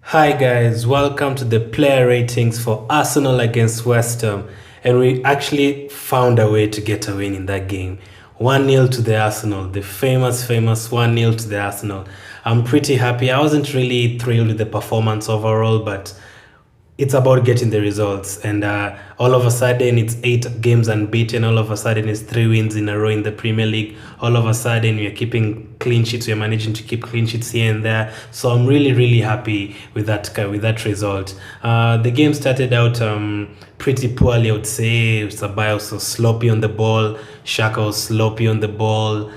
Hi guys, welcome to the player ratings for Arsenal against West Ham. And we actually found a way to get a win in that game. 1-0 to the Arsenal, the famous 1-0 to the Arsenal. I'm pretty happy. I wasn't really thrilled with the performance overall, but it's about getting the results. And all of a sudden, it's 8 games unbeaten. All of a sudden, it's 3 wins in a row in the Premier League. All of a sudden, we're keeping clean sheets. We're managing to keep clean sheets here and there. So I'm really happy with that result. The game started out pretty poorly, I would say. Ceballos was sloppy on the ball. Xhaka was sloppy on the ball.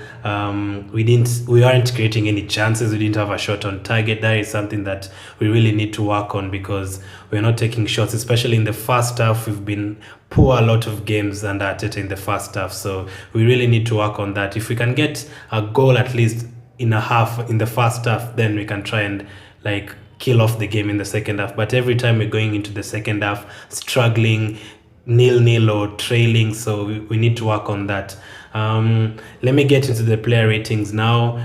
We aren't creating any chances. We didn't have a shot on target. That is something that we really need to work on because we're not taking shots, especially in the first half. We've been poor a lot of games under Arteta in the first half, so we really need to work on that. If we can get a goal at least in the first half, then we can try and kill off the game in the second half. But every time we're going into the second half struggling, 0-0 or trailing, so we need to work on that. Let me get into the player ratings now.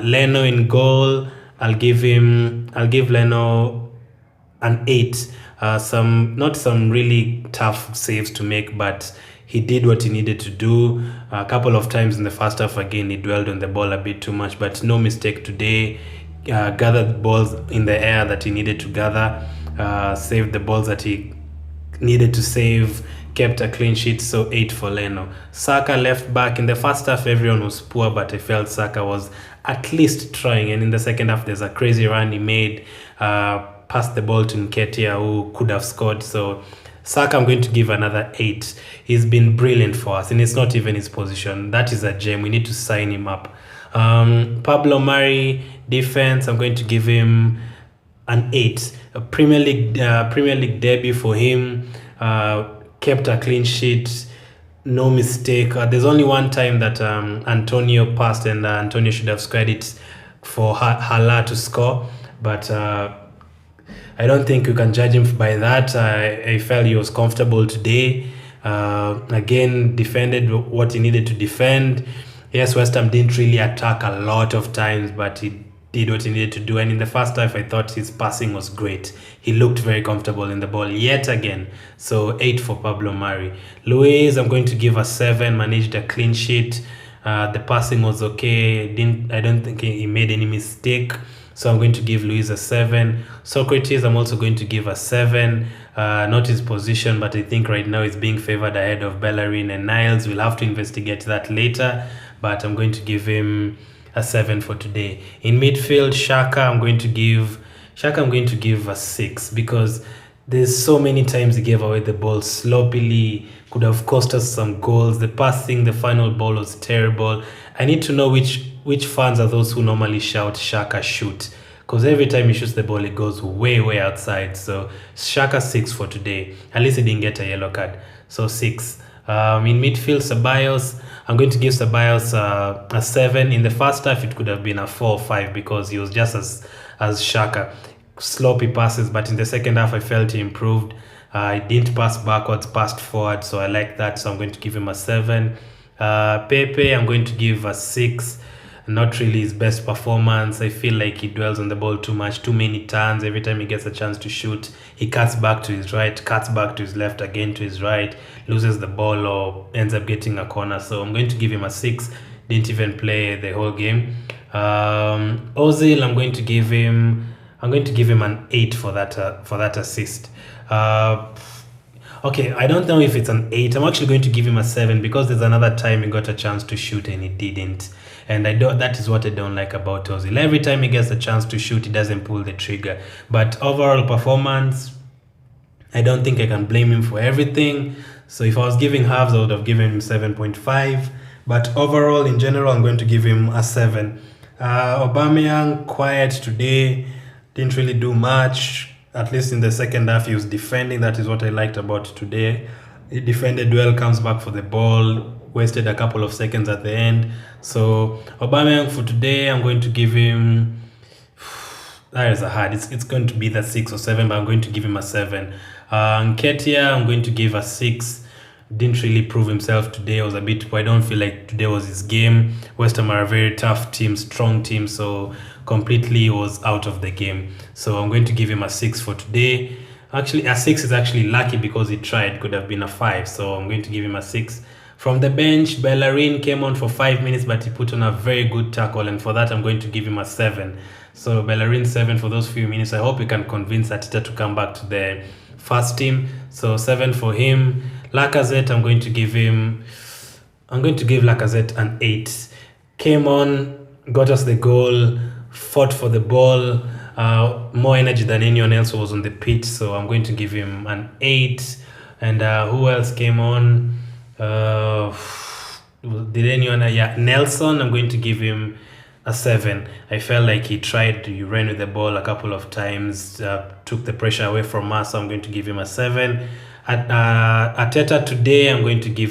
Leno in goal, I'll give Leno an 8. Not some really tough saves to make, but he did what he needed to do. A couple of times in the first half, again, he dwelled on the ball a bit too much, but no mistake today. Gathered balls in the air that he needed to gather, saved the balls that he needed to save, kept a clean sheet, so 8 for Leno. Saka left back. In the first half, everyone was poor, but I felt Saka was at least trying. And in the second half, there's a crazy run he made, passed the ball to Nketiah, who could have scored. So Saka, I'm going to give another 8. He's been brilliant for us, and it's not even his position. That is a gem. We need to sign him up. Pablo Mari, defense, I'm going to give him an 8. A Premier League debut for him. Kept a clean sheet, no mistake. There's only one time that Antonio passed, and Antonio should have squared it for Hala to score, but I don't think you can judge him by that. I felt he was comfortable today. Again, defended what he needed to defend. Yes, West Ham didn't really attack a lot of times, but he did what he needed to do. And in the first half, I thought his passing was great. He looked very comfortable in the ball yet again. So 8 for Pablo Mari. Luiz, I'm going to give a 7. Managed a clean sheet. The passing was okay. I don't think he made any mistake. So I'm going to give Luiz a 7. Sokratis, I'm also going to give a 7. Not his position, but I think right now he's being favored ahead of Bellerin and Niles. We'll have to investigate that later, but I'm going to give him a 7 for today. In midfield, Xhaka, I'm going to give a 6 because there's so many times he gave away the ball sloppily, could have cost us some goals. The passing, the final ball was terrible. I need to know which fans are those who normally shout Xhaka shoot, because every time he shoots the ball it goes way outside. So Xhaka 6 for today. At least he didn't get a yellow card, so 6. In midfield, Ceballos, I'm going to give Ceballos a 7. In the first half, it could have been a 4 or 5 because he was just as Xhaka. Sloppy passes, but in the second half, I felt he improved. He didn't pass backwards, passed forward, so I like that. So I'm going to give him a 7. Pepe, I'm going to give a 6. Not really his best performance. I feel like he dwells on the ball too much, too many turns. Every time he gets a chance to shoot, he cuts back to his right, cuts back to his left, again to his right, loses the ball or ends up getting a corner. So I'm going to give him a 6. Didn't even play the whole game. Ozil, I'm going to give him an 8 for that assist. Okay, I don't know if it's an 8. I'm actually going to give him a 7 because there's another time he got a chance to shoot and he didn't. And that is what I don't like about Ozil. Every time he gets a chance to shoot, he doesn't pull the trigger. But overall performance, I don't think I can blame him for everything. So if I was giving halves, I would have given him 7.5. But overall, in general, I'm going to give him a 7. Aubameyang, quiet today. Didn't really do much. At least in the second half, he was defending. That is what I liked about today. He defended well, comes back for the ball, wasted a couple of seconds at the end. So Aubameyang for today, I'm going to give him, that is a hard, it's going to be the 6 or 7, but I'm going to give him a 7. Nketiah, I'm going to give a 6. didn't really prove himself today. I don't feel like today was his game. West Ham are a very tough team, strong team, so completely was out of the game. So I'm going to give him a 6 for today. Actually, a 6 is actually lucky because he tried. Could have been a 5, so I'm going to give him a 6. From the bench, Bellerin came on for 5 minutes, but he put on a very good tackle, and for that, I'm going to give him a 7. So Bellerin 7 for those few minutes. I hope he can convince Arteta to come back to the first team. So 7 for him. Lacazette, I'm going to give Lacazette an 8. Came on, got us the goal, fought for the ball, more energy than anyone else who was on the pitch. So I'm going to give him an 8. And who else came on? Did anyone? Yeah, Nelson. I'm going to give him a 7. I felt like he ran with the ball a couple of times, took the pressure away from us. So I'm going to give him a 7. Arteta today, I'm going to give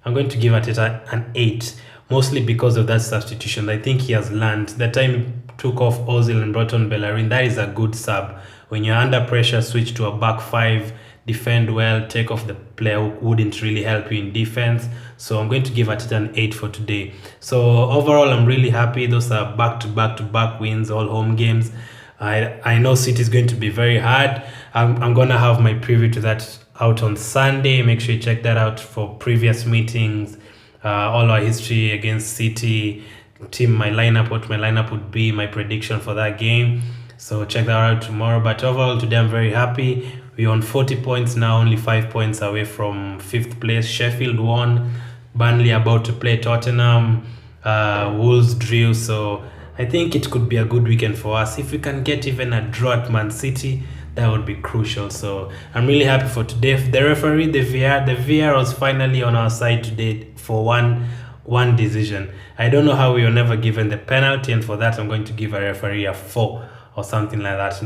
Arteta an 8, mostly because of that substitution. I think he has learned. The time he took off Ozil and brought on Bellerin, that is a good sub. When you're under pressure, switch to a back 5, defend well, take off the player who wouldn't really help you in defense. So I'm going to give Arteta an 8 for today. So overall, I'm really happy. Those are back-to-back wins, all home games. I know City is going to be very hard. I'm going to have my preview to that out on Sunday. Make sure you check that out for previous meetings, all our history against City, what my lineup would be, my prediction for that game. So check that out tomorrow. But overall, today I'm very happy. We're on 40 points now, only 5 points away from 5th place. Sheffield won. Burnley about to play Tottenham. Wolves drew. So I think it could be a good weekend for us. If we can get even a draw at Man City, that would be crucial. So I'm really happy for today. The referee, the VR was finally on our side today for one decision. I don't know how we were never given the penalty, and for that I'm going to give a referee a 4 or something like that.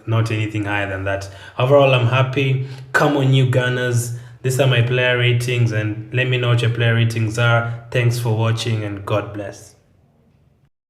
Not anything higher than that. Overall, I'm happy. Come on, you Gunners. These are my player ratings, and let me know what your player ratings are. Thanks for watching, and God bless.